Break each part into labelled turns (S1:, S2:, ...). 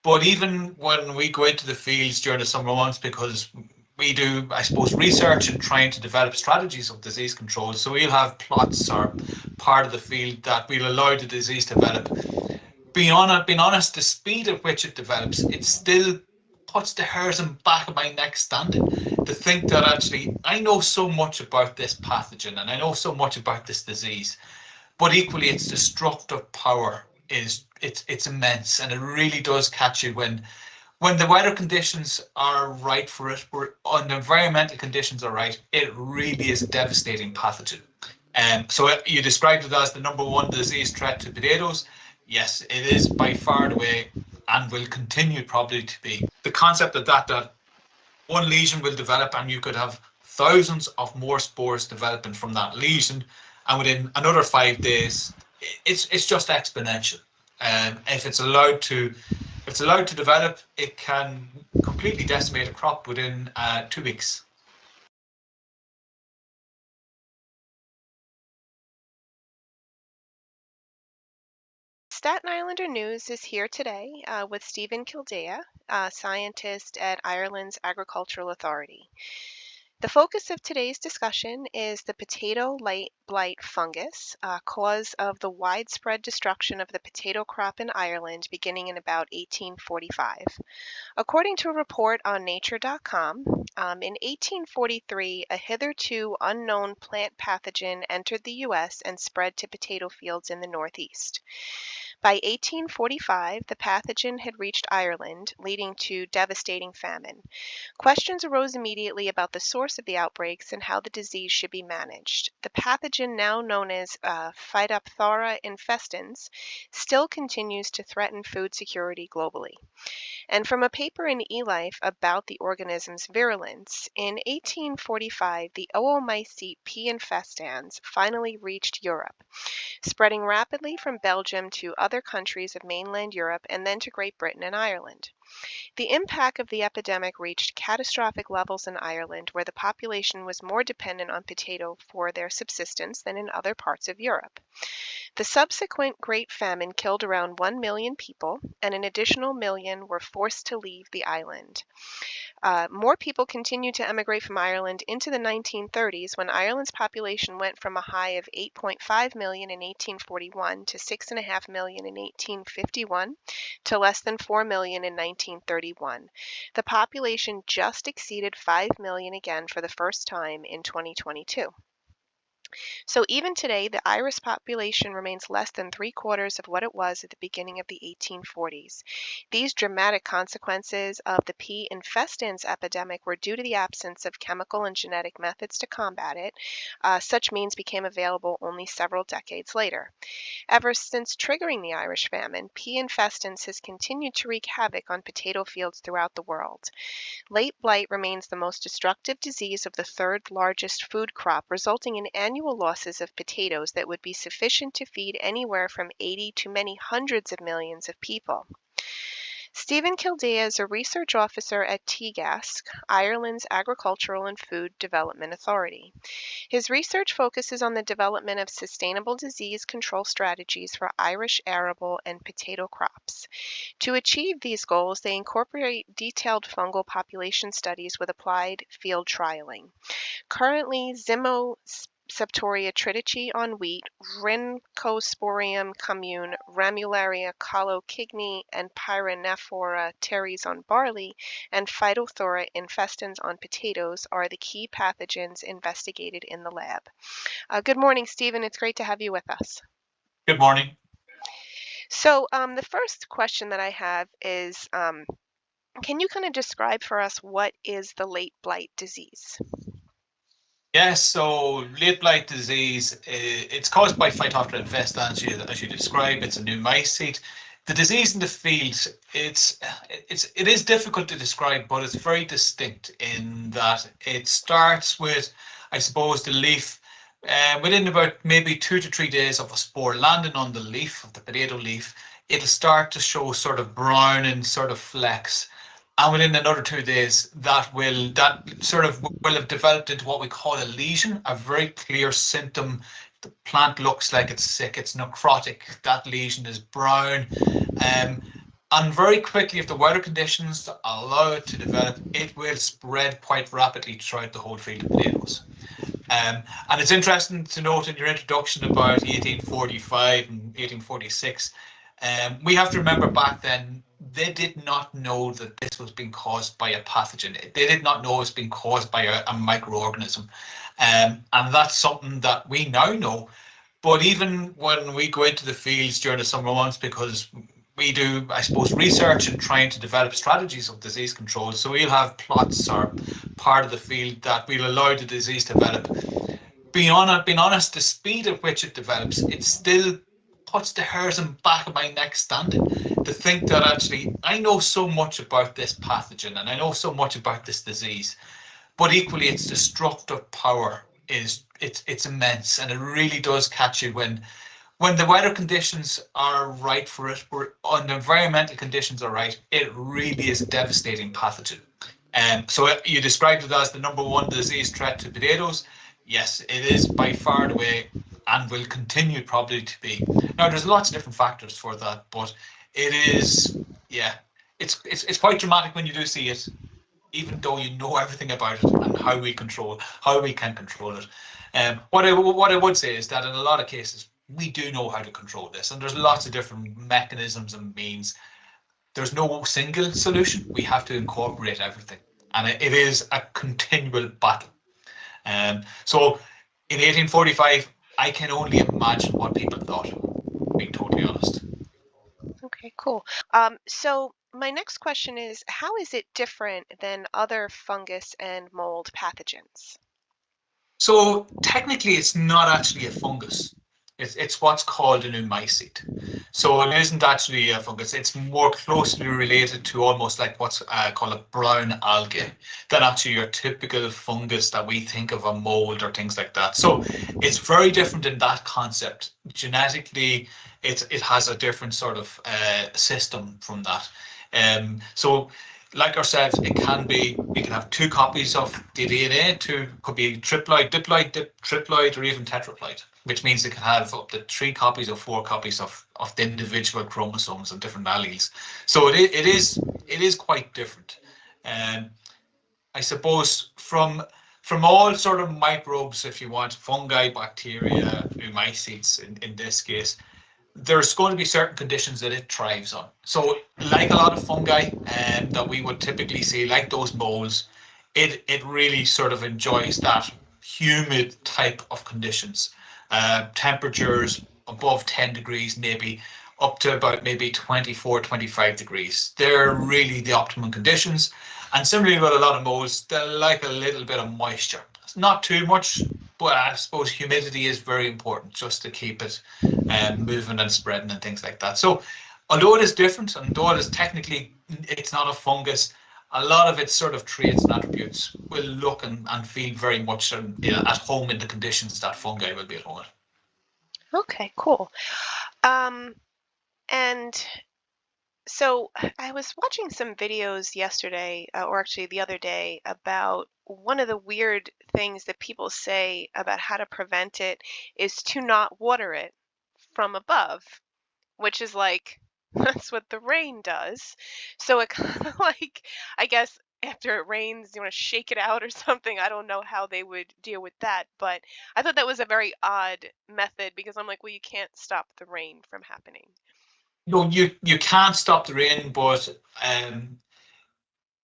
S1: But even when we go into the fields during the summer months, because we do, I suppose, research and trying to develop strategies of disease control. So we'll have plots or part of the field that we'll allow the disease to develop. Being honest, the speed at which it develops, it still puts the hairs in back of my neck standing to think that actually I know so much about this pathogen and I know so much about this disease, but equally its destructive power it's immense, and it really does catch you when the weather conditions are right for it, when the environmental conditions are right. It really is a devastating pathogen. So you described it as the #1 disease threat to potatoes. Yes, it is by far the way, and will continue probably to be. The concept of that one lesion will develop and you could have thousands of more spores developing from that lesion, and within another 5 days, it's just exponential. If it's allowed to develop, it can completely decimate a crop within 2 weeks.
S2: Staten Islander News is here today with Stephen Kildea, scientist at Ireland's Agricultural Authority. The focus of today's discussion is the potato late blight fungus, cause of the widespread destruction of the potato crop in Ireland beginning in about 1845. According to a report on nature.com, in 1843, a hitherto unknown plant pathogen entered the U.S. and spread to potato fields in the Northeast. By 1845, the pathogen had reached Ireland, leading to devastating famine. Questions arose immediately about the source of the outbreaks and how the disease should be managed. The pathogen, now known as phytophthora infestans, still continues to threaten food security globally. And from a paper in eLife about the organism's virulence, in 1845, the oomycete P. infestans finally reached Europe, spreading rapidly from Belgium to other countries of mainland Europe and then to Great Britain and Ireland. The impact of the epidemic reached catastrophic levels in Ireland, where the population was more dependent on potato for their subsistence than in other parts of Europe. The subsequent Great Famine killed around 1 million people, and an additional million were forced to leave the island. More people continued to emigrate from Ireland into the 1930s, when Ireland's population went from a high of 8.5 million in 1841 to 6.5 million in 1851 to less than 4 million in 1931. The population just exceeded 5 million again for the first time in 2022. So even today, the Irish population remains less than 3/4 of what it was at the beginning of the 1840s. These dramatic consequences of the P. infestans epidemic were due to the absence of chemical and genetic methods to combat it. Such means became available only several decades later. Ever since triggering the Irish famine, P. infestans has continued to wreak havoc on potato fields throughout the world. Late blight remains the most destructive disease of the third largest food crop, resulting in annual losses of potatoes that would be sufficient to feed anywhere from 80 to many hundreds of millions of people. Stephen Kildea is a research officer at TEAGASC, Ireland's Agricultural and Food Development Authority. His research focuses on the development of sustainable disease control strategies for Irish arable and potato crops. To achieve these goals, they incorporate detailed fungal population studies with applied field trialing. Currently, Septoria triticci on wheat, Rhynchosporium commune, Ramularia callokigni, and Pyronephora teres on barley, and Phytophthora infestans on potatoes are the key pathogens investigated in the lab. Good morning, Stephen. It's great to have you with us.
S1: Good morning.
S2: So the first question that I have is, can you kind of describe for us what is the late blight disease?
S1: Yes, so late blight disease, it's caused by phytophthora infestans, as you describe. It's a oomycete. The disease in the field, it is difficult to describe, but it's very distinct in that it starts with, I suppose, the leaf. Within about maybe 2 to 3 days of a spore landing on the leaf of the potato leaf, it'll start to show sort of brown and sort of flecks. And within another 2 days, that sort of will have developed into what we call a lesion, a very clear symptom. The plant looks like it's sick, it's necrotic. That lesion is brown. And very quickly, if the weather conditions allow it to develop, it will spread quite rapidly throughout the whole field of potatoes. And it's interesting to note in your introduction about 1845 and 1846, we have to remember back then, they did not know that this was being caused by a pathogen. They did not know it was being caused by a microorganism. And that's something that we now know. But even when we go into the fields during the summer months, because we do, I suppose, research and trying to develop strategies of disease control. So we'll have plots or part of the field that we'll allow the disease to develop. Being honest, the speed at which it develops, it still puts the hairs in back of my neck standing. To think that actually I know so much about this pathogen and I know so much about this disease, but equally its destructive power it's immense, and it really does catch you when the weather conditions are right for it, when the environmental conditions are right, it really is a devastating pathogen. So you described it as the #1 disease threat to potatoes. Yes, it is by far and away, and will continue probably to be. Now, there's lots of different factors for that, but it is, yeah, it's quite dramatic when you do see it, even though you know everything about it and how we can control it. What I would say is that in a lot of cases we do know how to control this, and there's lots of different mechanisms and means. There's no single solution. We have to incorporate everything, and it is a continual battle. So in 1845, I can only imagine what people thought, being totally honest.
S2: Okay, cool. So my next question is, how is it different than other fungus and mold pathogens?
S1: So technically, it's not actually a fungus. It's what's called an oomycete. So it isn't actually a fungus. It's more closely related to almost like what's called a brown algae than actually your typical fungus that we think of a mold or things like that. So it's very different in that concept. Genetically, it has a different sort of system from that. So like ourselves, it can be, we can have two copies of the DNA, could be triploid, diploid, triploid, or even tetraploid, which means it can have up to 3 copies or 4 copies of the individual chromosomes and different alleles. So it is quite different. I suppose from all sort of microbes, if you want, fungi, bacteria, oomycetes in this case, there's going to be certain conditions that it thrives on. So like a lot of fungi that we would typically see, like those molds, it really sort of enjoys that humid type of conditions. Temperatures above 10 degrees, maybe up to about maybe 24, 25 degrees. They're really the optimum conditions. And similarly with a lot of molds, they like a little bit of moisture. It's not too much, but I suppose humidity is very important just to keep it moving and spreading and things like that. So although it is different, and though it is technically, it's not a fungus, a lot of its sort of traits and attributes will look and feel very much at home in the conditions that fungi will be at home.
S2: Okay, cool. Um, and so I was watching some videos yesterday, or actually the other day, about one of the weird things that people say about how to prevent it is to not water it from above, which is like that's what the rain does. So it kind of like, I guess after it rains, you want to shake it out or something. I don't know how they would deal with that, but I thought that was a very odd method because I'm like, well, you can't stop the rain from happening.
S1: No, you can't stop the rain, but and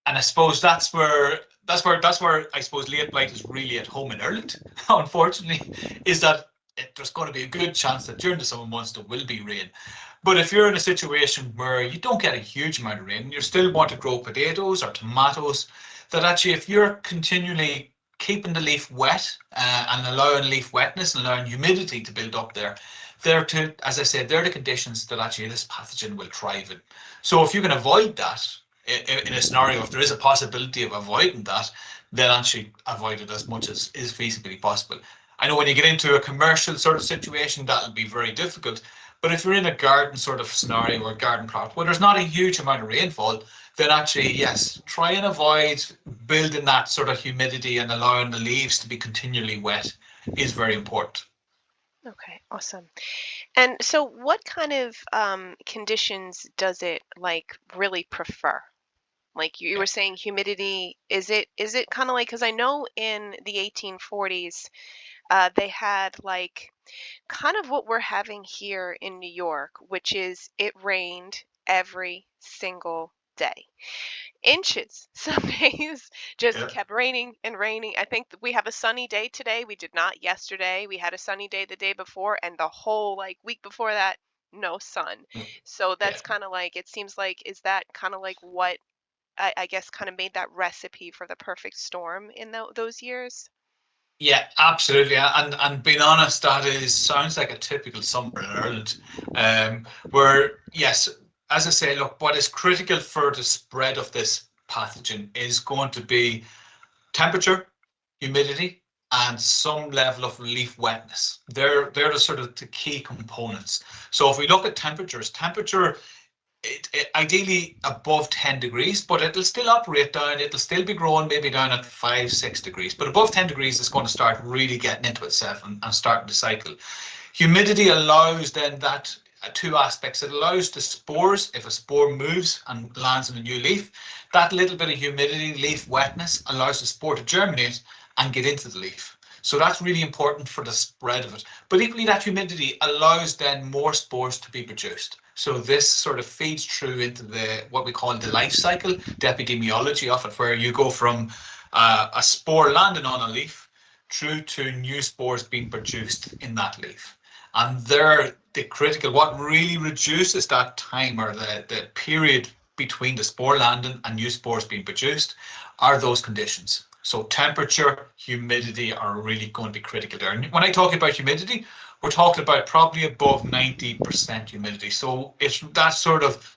S1: I suppose that's where I suppose late blight is really at home in Ireland. Unfortunately, is that there's going to be a good chance that during the summer months there will be rain. But if you're in a situation where you don't get a huge amount of rain, and you still want to grow potatoes or tomatoes, that actually if you're continually keeping the leaf wet and allowing leaf wetness and allowing humidity to build up there, as I said, they're the conditions that actually this pathogen will thrive in. So if you can avoid that, in a scenario, if there is a possibility of avoiding that, then actually avoid it as much as is feasibly possible. I know when you get into a commercial sort of situation, that'll be very difficult. But if you're in a garden sort of scenario or garden plot where there's not a huge amount of rainfall, then actually, yes, try and avoid building that sort of humidity and allowing the leaves to be continually wet is very important.
S2: Okay, awesome. And so what kind of conditions does it like really prefer? Like you were saying humidity, is it kind of like, because I know in the 1840s they had like kind of what we're having here in New York, which is it rained every single day. Inches. Some days just
S1: Yeah.
S2: kept raining and raining. I think we have a sunny day today. We did not yesterday. We had a sunny day the day before, and the whole like week before that, no sun. So
S1: Yeah.
S2: that's kind of like, it seems like, is that kind of like what I guess kind of made that recipe for the perfect storm in those years?
S1: Yeah, absolutely. And being honest, that is sounds like a typical summer in Ireland, where yes, as I say, look, what is critical for the spread of this pathogen is going to be temperature, humidity, and some level of leaf wetness. They're the sort of the key components. So if we look at temperatures, temperature it ideally above 10 degrees, but it'll still operate down. It'll still be growing maybe down at 5, 6 degrees. But above 10 degrees, it's going to start really getting into itself and starting to cycle. Humidity allows then that two aspects. It allows the spores, if a spore moves and lands in a new leaf, that little bit of humidity, leaf wetness, allows the spore to germinate and get into the leaf. So that's really important for the spread of it. But equally, that humidity allows then more spores to be produced. So this sort of feeds through into the what we call the life cycle, the epidemiology of it, where you go from a spore landing on a leaf through to new spores being produced in that leaf. And they're the critical, what really reduces that time or the period between the spore landing and new spores being produced are those conditions. So temperature, humidity are really going to be critical there. And when I talk about humidity, we're talking about probably above 90% humidity. So it's that sort of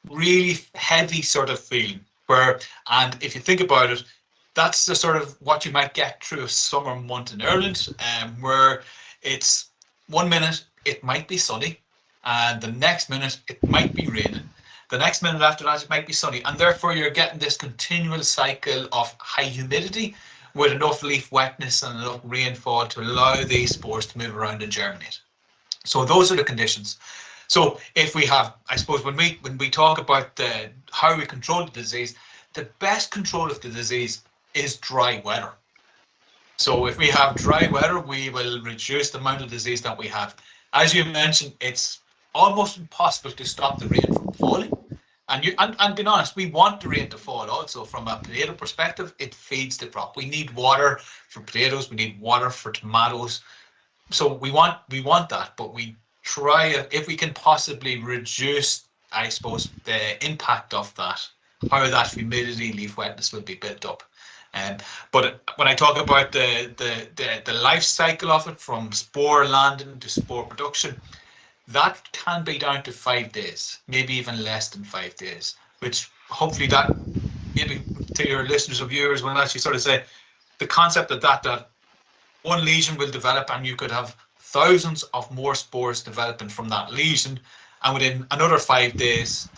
S1: really heavy sort of feeling where, and if you think about it, that's the sort of what you might get through a summer month in Ireland, where it's 1 minute it might be sunny, and the next minute it might be raining. The next minute after that it might be sunny, and therefore you're getting this continual cycle of high humidity with enough leaf wetness and enough rainfall to allow these spores to move around and germinate. So those are the conditions. So if we have, I suppose, when we talk about how we control the disease, the best control of the disease is dry weather. So if we have dry weather, we will reduce the amount of disease that we have. As you mentioned, it's almost impossible to stop the rain from falling. And being honest, we want the rain to fall also. From a potato perspective, it feeds the crop. We need water for potatoes, we need water for tomatoes. So we want that, but we try if we can possibly reduce, I suppose, the impact of that, how that humidity, leaf wetness will be built up. But when I talk about the life cycle of it, from spore landing to spore production, that can be down to 5 days, maybe even less than 5 days, which hopefully that maybe to your listeners or viewers will actually sort of say the concept of that one lesion will develop and you could have thousands of more spores developing from that lesion, and within another 5 days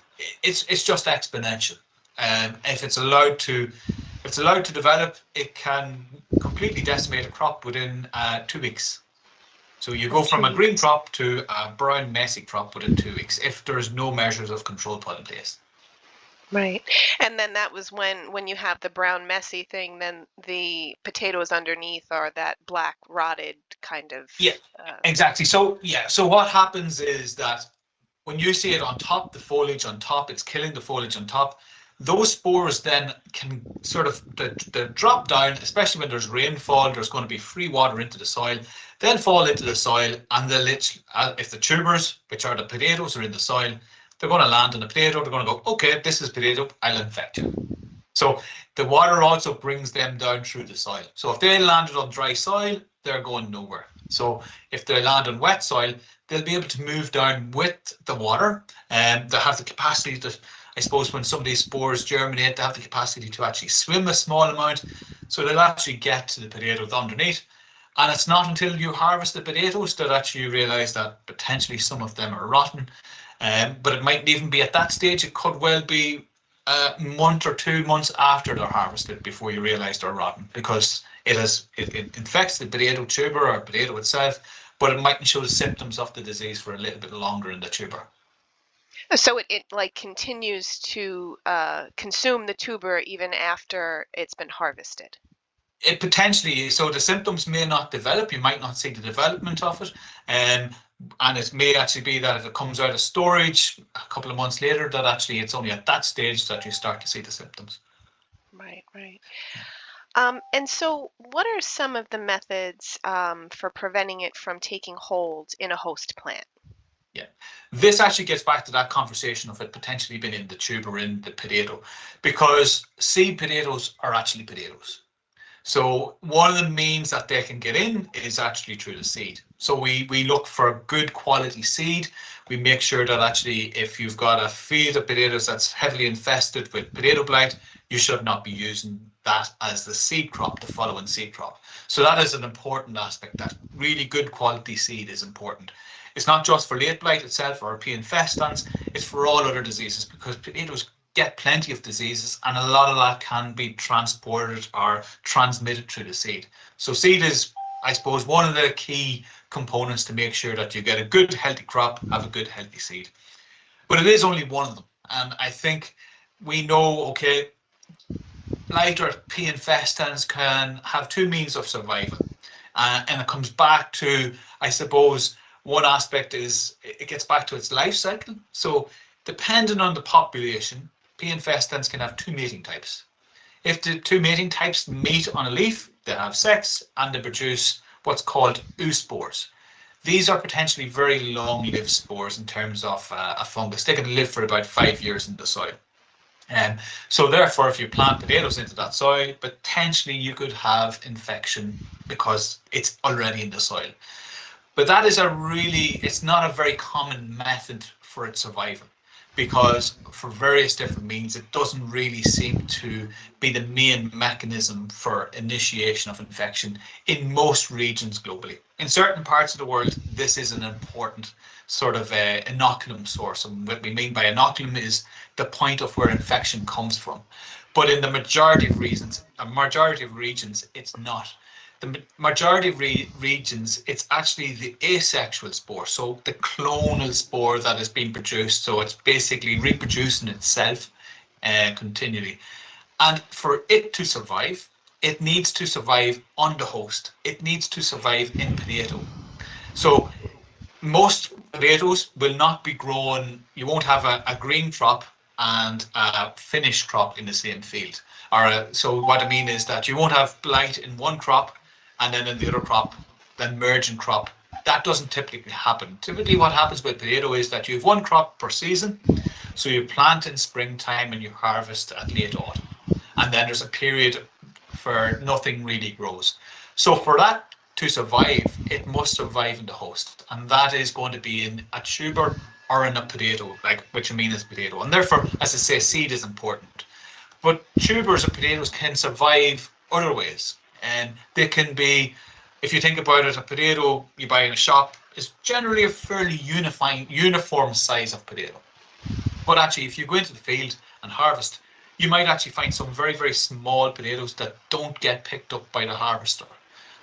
S1: it's just exponential. If it's allowed to develop, it can completely decimate a crop within 2 weeks. So you go from a green crop to a brown messy crop within 2 weeks if there's no measures of control put in place.
S2: Right. And then that was when you have the brown messy thing, then the potatoes underneath are that black rotted kind of
S1: Yeah,
S2: uh,
S1: exactly. So yeah, so what happens is that when you see it on top, the foliage on top, it's killing the foliage on top. Those spores then can sort of the drop down, especially when there's rainfall, there's going to be free water into the soil. They'll fall into the soil, and they'll if the tubers, which are the potatoes, are in the soil, they're going to land on the potato. They're going to go, okay, this is potato, I'll infect you. So the water also brings them down through the soil. So if they landed on dry soil, they're going nowhere. So if they land on wet soil, they'll be able to move down with the water, and they have the capacity to, I suppose, when some of these spores germinate, they have the capacity to actually swim a small amount, so they'll actually get to the potatoes underneath. And it's not until you harvest the potatoes that actually you realise that potentially some of them are rotten. But it mightn't even be at that stage. It could well be a month or 2 months after they're harvested before you realise they're rotten, because it infects the potato tuber or potato itself, but it mightn't show the symptoms of the disease for a little bit longer in the tuber.
S2: So it like continues to consume the tuber even after it's been harvested.
S1: It potentially, so the symptoms may not develop, you might not see the development of it, and it may actually be that if it comes out of storage a couple of months later, that actually it's only at that stage that you start to see the symptoms.
S2: Right, right. And so what are some of the methods for preventing it from taking hold in a host plant?
S1: Yeah, this actually gets back to that conversation of it potentially being in the tube or in the potato, because seed potatoes are actually potatoes. So one of the means that they can get in is actually through the seed. So we look for a good quality seed. We make sure that actually if you've got a field of potatoes that's heavily infested with potato blight, you should not be using that as the seed crop, the following seed crop. So that is an important aspect, that really good quality seed is important. It's not just for late blight itself or P. infestans, it's for all other diseases, because potatoes get plenty of diseases and a lot of that can be transported or transmitted through the seed. So seed is, I suppose, one of the key components to make sure that you get a good healthy crop, have a good healthy seed. But it is only one of them. And I think we know, okay, blight or P. infestans can have two means of survival. And it comes back to, I suppose, one aspect is it gets back to its life cycle. So depending on the population, P. infestans can have two mating types. If the two mating types meet on a leaf, they have sex and they produce what's called oospores. These are potentially very long-lived spores in terms of a fungus. They can live for about 5 years in the soil. So therefore, if you plant potatoes into that soil, potentially you could have infection because it's already in the soil. But that is it's not a very common method for its survival, because for various different means, it doesn't really seem to be the main mechanism for initiation of infection in most regions globally. In certain parts of the world, this is an important sort of inoculum source. And what we mean by inoculum is the point of where infection comes from. But in the majority of regions, it's not. The majority of regions, it's actually the asexual spore, so the clonal spore that is being produced. So it's basically reproducing itself continually. And for it to survive, it needs to survive on the host. It needs to survive in potato. So most potatoes will not be grown, you won't have a green crop and a finished crop in the same field. So what I mean is that you won't have blight in one crop and then in the other crop, then merging crop. That doesn't typically happen. Typically what happens with potato is that you have one crop per season. So you plant in springtime and you harvest at late autumn. And then there's a period for nothing really grows. So for that to survive, it must survive in the host. And that is going to be in a tuber or in a potato, which I mean is potato. And therefore, as I say, seed is important. But tubers of potatoes can survive other ways. And they can be, if you think about it, a potato you buy in a shop is generally a fairly uniform size of potato. But actually, if you go into the field and harvest, you might actually find some very, very small potatoes that don't get picked up by the harvester.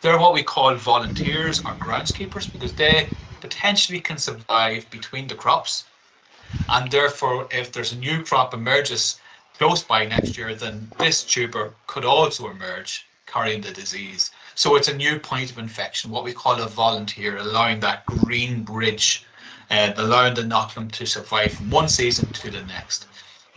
S1: They're what we call volunteers or groundskeepers, because they potentially can survive between the crops. And therefore, if there's a new crop emerges close by next year, then this tuber could also emerge carrying the disease. So it's a new point of infection, what we call a volunteer, allowing that green bridge, allowing the inoculum to survive from one season to the next.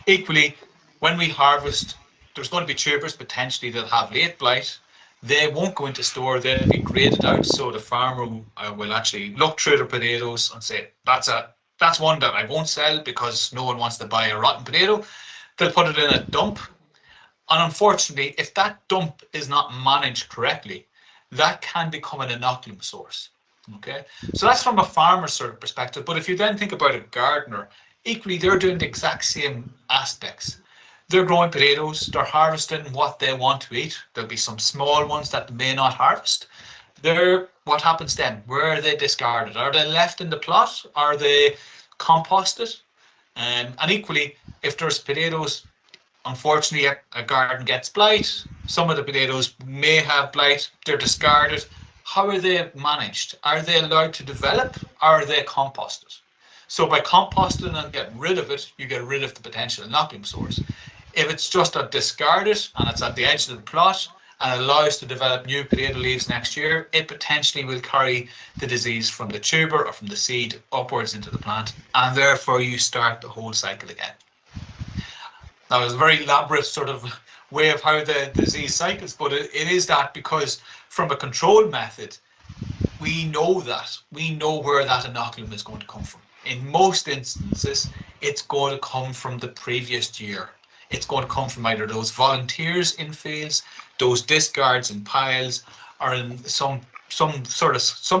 S1: Equally, when we harvest, there's going to be tubers potentially that have late blight. They won't go into store, they'll be graded out, so the farmer will actually look through the potatoes and say, that's one that I won't sell because no one wants to buy a rotten potato. They'll put it in a dump. And unfortunately, if that dump is not managed correctly, that can become an inoculum source. Okay, so that's from a farmer's sort of perspective. But if you then think about a gardener, equally, they're doing the exact same aspects. They're growing potatoes, they're harvesting what they want to eat. There'll be some small ones that they may not harvest. What happens then? Where are they discarded? Are they left in the plot? Are they composted? And equally, if there's potatoes, unfortunately, a garden gets blight. Some of the potatoes may have blight. They're discarded. how are they managed? Are they allowed to develop, or are they composted? So by composting and getting rid of it, you get rid of the potential inoculum source. If it's just a discarded and it's at the edge of the plot and allows to develop new potato leaves next year, it potentially will carry the disease from the tuber or from the seed upwards into the plant, and therefore you start the whole cycle again. Now, it's a very elaborate sort of way of how the disease cycles, but it is that because from a control method, we know where that inoculum is going to come from. In most instances, it's going to come from the previous year. It's going to come from either those volunteers in fields, those discards in piles, or in some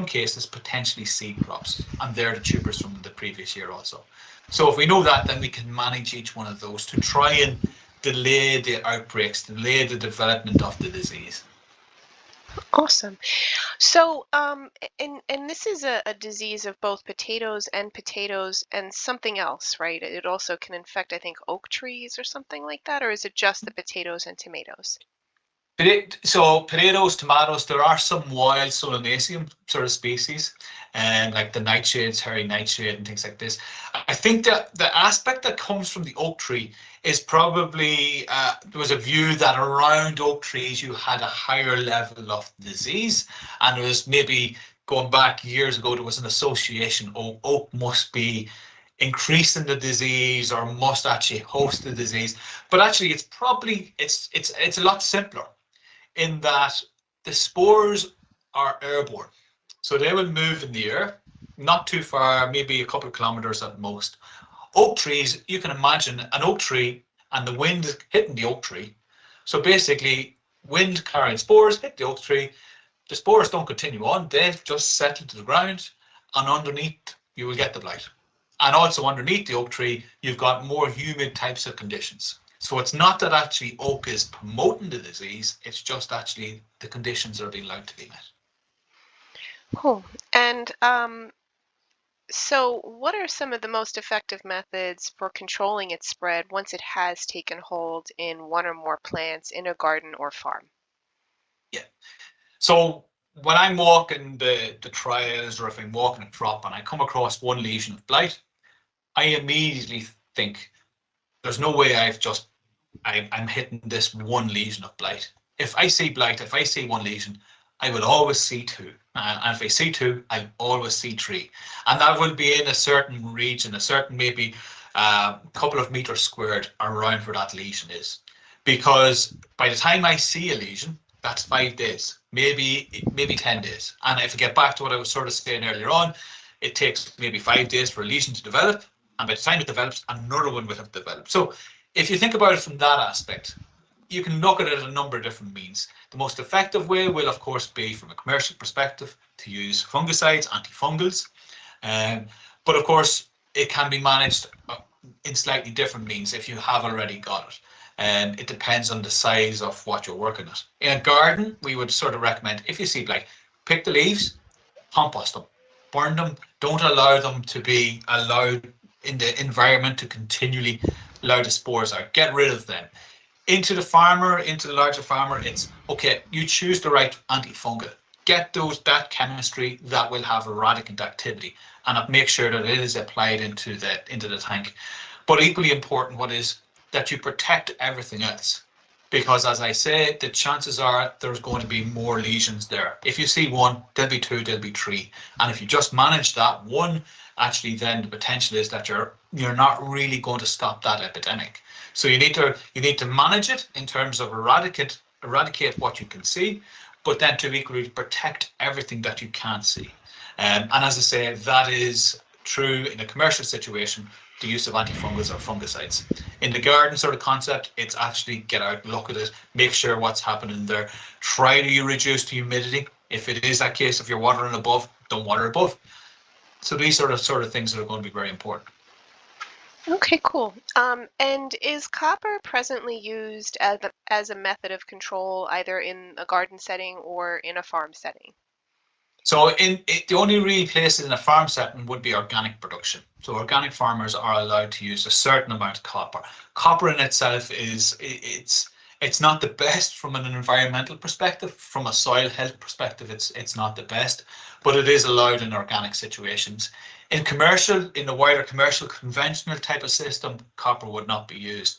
S1: cases potentially seed crops, and they're the tubers from the previous year also. So if we know that, then we can manage each one of those to try and delay the outbreaks, delay the development of the disease.
S2: Awesome. So, and this is a disease of both potatoes and something else, right? It also can infect, I think, oak trees or something like that, or is it just the potatoes and tomatoes?
S1: So potatoes, tomatoes, there are some wild Solanaceum sort of species, and like the nightshades, hairy nightshade and things like this. I think that the aspect that comes from the oak tree is probably, there was a view that around oak trees you had a higher level of disease, and it was maybe going back years ago, there was an association, oak must be increasing the disease or must actually host the disease. But actually it's probably, it's a lot simpler, in that the spores are airborne. So they will move in the air, not too far, maybe a couple of kilometers at most. Oak trees, you can imagine an oak tree and the wind is hitting the oak tree. So basically, wind carrying spores hit the oak tree. The spores don't continue on, they just settle to the ground, and underneath you will get the blight. And also underneath the oak tree, you've got more humid types of conditions. So it's not that actually oak is promoting the disease, it's just actually the conditions are being allowed to be met.
S2: Cool. And so what are some of the most effective methods for controlling its spread once it has taken hold in one or more plants in a garden or farm?
S1: Yeah. So when I'm walking the trails, or if I'm walking a crop and I come across one lesion of blight, I immediately think there's no way I'm hitting this one lesion of blight. If I see blight, if I see one lesion, I will always see two. And if I see two, I always see three. And that will be in a certain region, a certain maybe couple of meters squared around where that lesion is. Because by the time I see a lesion, that's 5 days, maybe 10 days. And if I get back to what I was sort of saying earlier on, it takes maybe 5 days for a lesion to develop. And by the time it develops, another one will have developed. So if you think about it from that aspect, you can look at it a number of different means. The most effective way will, of course, be from a commercial perspective to use fungicides, antifungals. But of course, it can be managed in slightly different means if you have already got it. And it depends on the size of what you're working at. In a garden, we would sort of recommend, if you see blight, pick the leaves, compost them, burn them. Don't allow them to be allowed in the environment to continually allow the spores out. Get rid of them. Into the larger farmer, it's okay, you choose the right antifungal. Get that chemistry that will have eradicant activity, and make sure that it is applied into the tank. But equally important, what is that you protect everything else. Because as I say, the chances are there's going to be more lesions there. If you see one, there'll be two, there'll be three. And if you just manage that one, actually then the potential is that you're not really going to stop that epidemic. So you need to manage it in terms of eradicate what you can see, but then to equally protect everything that you can't see. And as I say, that is true in a commercial situation, the use of antifungals or fungicides. In the garden sort of concept, it's actually get out, look at it, make sure what's happening there. Try to reduce the humidity. If it is that case, if you're watering above, don't water above. So these sort of things are going to be very important.
S2: Okay, cool. And is copper presently used as a method of control either in a garden setting or in a farm setting?
S1: So the only real places in a farm setting would be organic production. So organic farmers are allowed to use a certain amount of copper. Copper in itself It's not the best from an environmental perspective. From a soil health perspective, it's not the best, but it is allowed in organic situations. In commercial, in the wider commercial conventional type of system, copper would not be used.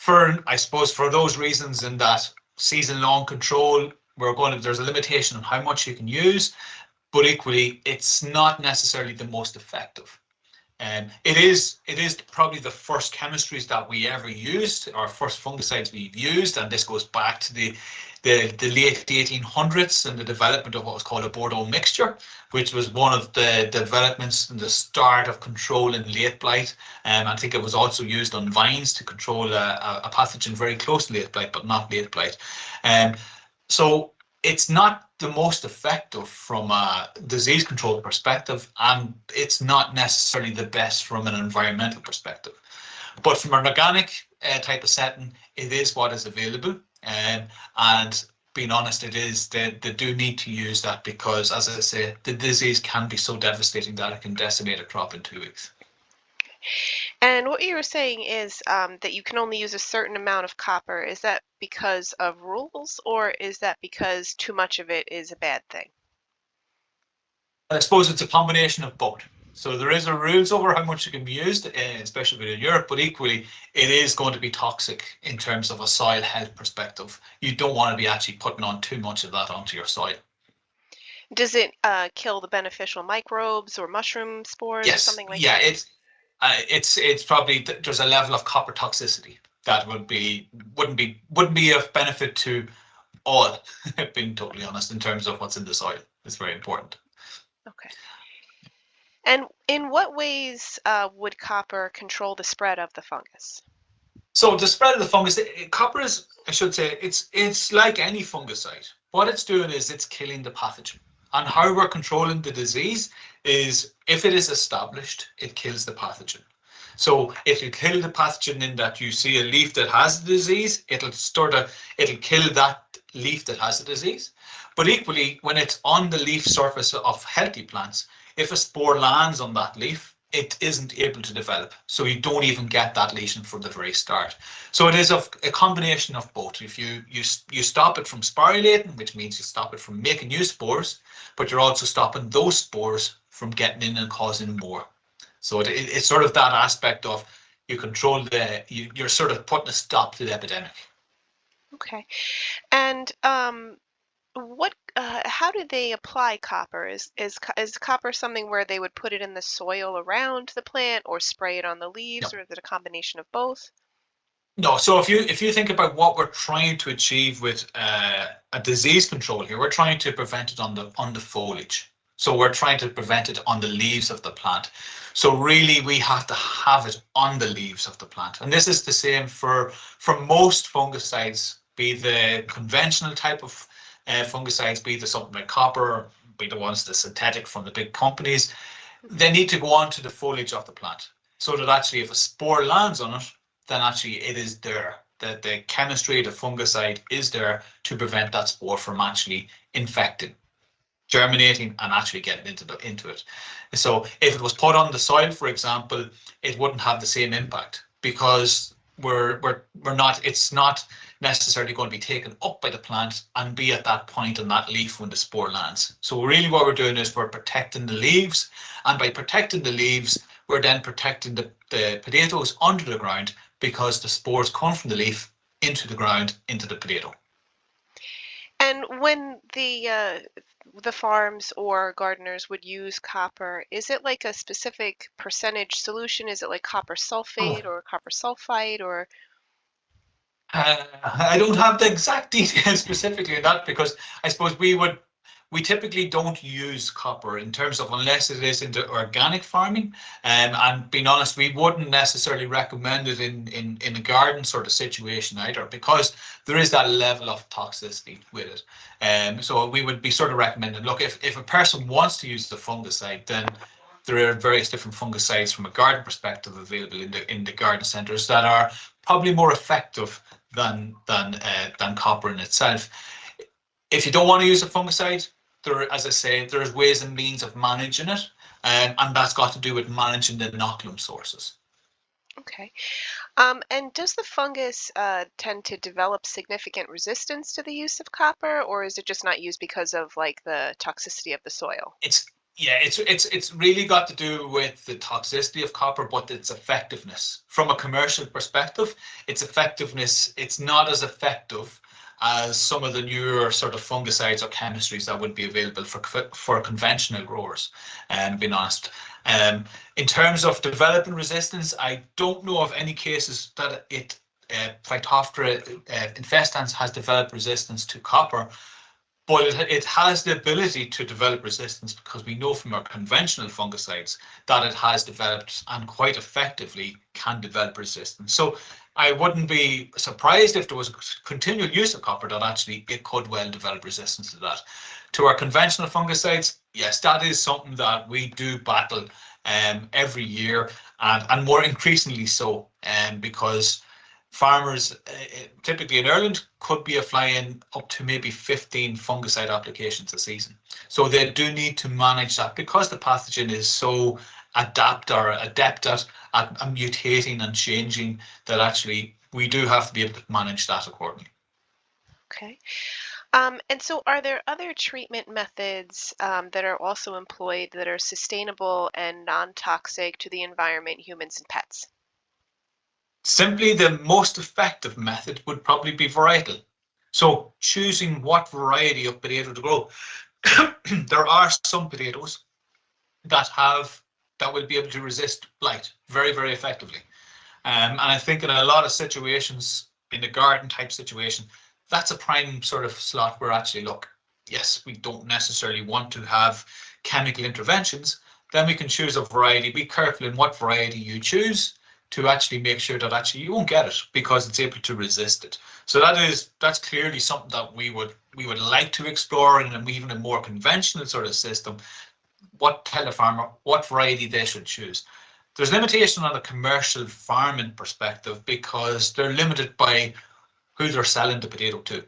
S1: I suppose, for those reasons, in that season-long control, there's a limitation on how much you can use, but equally, it's not necessarily the most effective. It is probably the first chemistries that we ever used, our first fungicides we've used, and this goes back to the late 1800s and the development of what was called a Bordeaux mixture, which was one of the developments and the start of control in late blight. I think it was also used on vines to control a pathogen very close to late blight, but not late blight. So it's not the most effective from a disease control perspective, and it's not necessarily the best from an environmental perspective. But from an organic type of setting, it is what is available. And being honest, they do need to use that because, as I say, the disease can be so devastating that it can decimate a crop in 2 weeks.
S2: And what you were saying is that you can only use a certain amount of copper. Is that because of rules, or is that because too much of it is a bad thing?
S1: I suppose it's a combination of both. So there is a rules over how much it can be used, especially within Europe, but equally it is going to be toxic in terms of a soil health perspective. You don't want to be actually putting on too much of that onto your soil.
S2: Does it kill the beneficial microbes or mushroom spores or something like that?
S1: It's probably there's a level of copper toxicity that wouldn't be of benefit to all, being totally honest, in terms of what's in the soil. It's very important.
S2: Okay. And in what ways would copper control the spread of the fungus?
S1: So the spread of the fungus, copper is, I should say, it's like any fungicide. What it's doing is it's killing the pathogen. And how we're controlling the disease is, if it is established, it kills the pathogen. So if you kill the pathogen in that you see a leaf that has the disease, it'll kill that leaf that has the disease. But equally, when it's on the leaf surface of healthy plants, if a spore lands on that leaf, it isn't able to develop. So you don't even get that lesion from the very start. So it is a combination of both. If you stop it from sporulating, which means you stop it from making new spores, but you're also stopping those spores from getting in and causing more. So it's sort of that aspect of you control you're sort of putting a stop to the epidemic.
S2: Okay. And how do they apply copper? Is copper something where they would put it in the soil around the plant or spray it on the leaves,
S1: No.
S2: or is it a combination of both?
S1: No, so if you think about what we're trying to achieve with a disease control here, we're trying to prevent it on the foliage. So we're trying to prevent it on the leaves of the plant. So really, we have to have it on the leaves of the plant. And this is the same for most fungicides, be the conventional type of fungicides, be the something like copper, be the ones the synthetic from the big companies. They need to go onto the foliage of the plant, so that actually if a spore lands on it, then actually it is there. The chemistry, the fungicide is there to prevent that spore from actually infecting, germinating, and actually getting into it. So if it was put on the soil, for example, it wouldn't have the same impact because it's not necessarily going to be taken up by the plant and be at that point on that leaf when the spore lands. So really what we're doing is we're protecting the leaves, and by protecting the leaves, we're then protecting the potatoes under the ground, because the spores come from the leaf into the ground, into the potato.
S2: And when the farms or gardeners would use copper, is it like a specific percentage solution? Is it like copper sulfate or copper sulfite, or?
S1: I don't have the exact details specifically on that, because I suppose we typically don't use copper in terms of, unless it is into organic farming. And being honest, we wouldn't necessarily recommend it in a garden sort of situation either, because there is that level of toxicity with it. So we would be sort of recommending, look, if a person wants to use the fungicide, then there are various different fungicides from a garden perspective available in the garden centres that are probably more effective than copper in itself. If you don't want to use a fungicide, as I say, there's ways and means of managing it, and that's got to do with managing the inoculum sources.
S2: Okay. And does the fungus tend to develop significant resistance to the use of copper, or is it just not used because of like the toxicity of the soil?
S1: It's yeah, it's really got to do with the toxicity of copper, but its effectiveness. From a commercial perspective, its effectiveness, it's not as effective as some of the newer sort of fungicides or chemistries that would be available for conventional growers, being honest. Um, in terms of developing resistance, I don't know of any cases that phytophthora infestans has developed resistance to copper, but it has the ability to develop resistance because we know from our conventional fungicides that it has developed and quite effectively can develop resistance. So I wouldn't be surprised if there was continual use of copper that actually it could well develop resistance to that. To our conventional fungicides, yes, that is something that we do battle every year, and more increasingly so, because farmers typically in Ireland could be applying up to maybe 15 fungicide applications a season. So they do need to manage that because the pathogen is so adept at mutating and changing, that actually we do have to be able to manage that accordingly.
S2: Okay. And so are there other treatment methods that are also employed that are sustainable and non-toxic to the environment, humans, and pets?
S1: Simply, the most effective method would probably be varietal. So choosing what variety of potato to grow. There are some potatoes that will be able to resist blight very, very effectively. And I think in a lot of situations, in the garden type situation, that's a prime sort of slot where actually, look, yes, we don't necessarily want to have chemical interventions. Then we can choose a variety. Be careful in what variety you choose to actually make sure that actually you won't get it because it's able to resist it. So that's clearly something that we would like to explore in even a more conventional sort of system. Tell a farmer what variety they should choose. There's limitation on the commercial farming perspective because they're limited by who they're selling the potato to.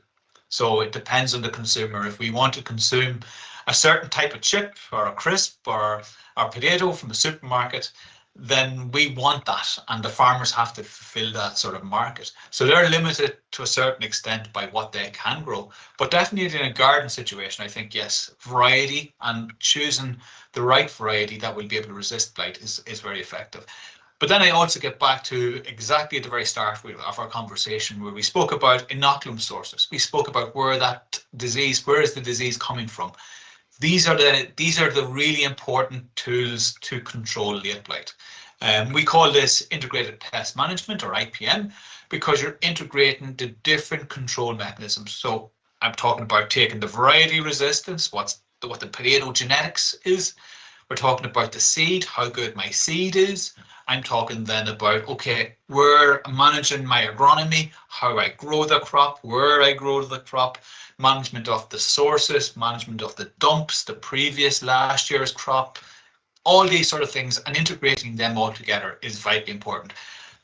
S1: So it depends on the consumer. If we want to consume a certain type of chip or a crisp or potato from a supermarket, then we want that, and the farmers have to fulfill that sort of market. So they're limited to a certain extent by what they can grow. But definitely in a garden situation, I think, yes, variety and choosing the right variety that will be able to resist blight is very effective. But then I also get back to exactly at the very start of our conversation where we spoke about inoculum sources. We spoke about where is the disease coming from. These are the really important tools to control late blight. We call this integrated pest management, or IPM, because you're integrating the different control mechanisms. So I'm talking about taking the variety resistance, what the potato genetics is. We're talking about the seed, how good my seed is. I'm talking then about, okay, we're managing my agronomy, how I grow the crop, where I grow the crop, management of the sources, management of the dumps, the previous last year's crop, all these sort of things, and integrating them all together is vitally important.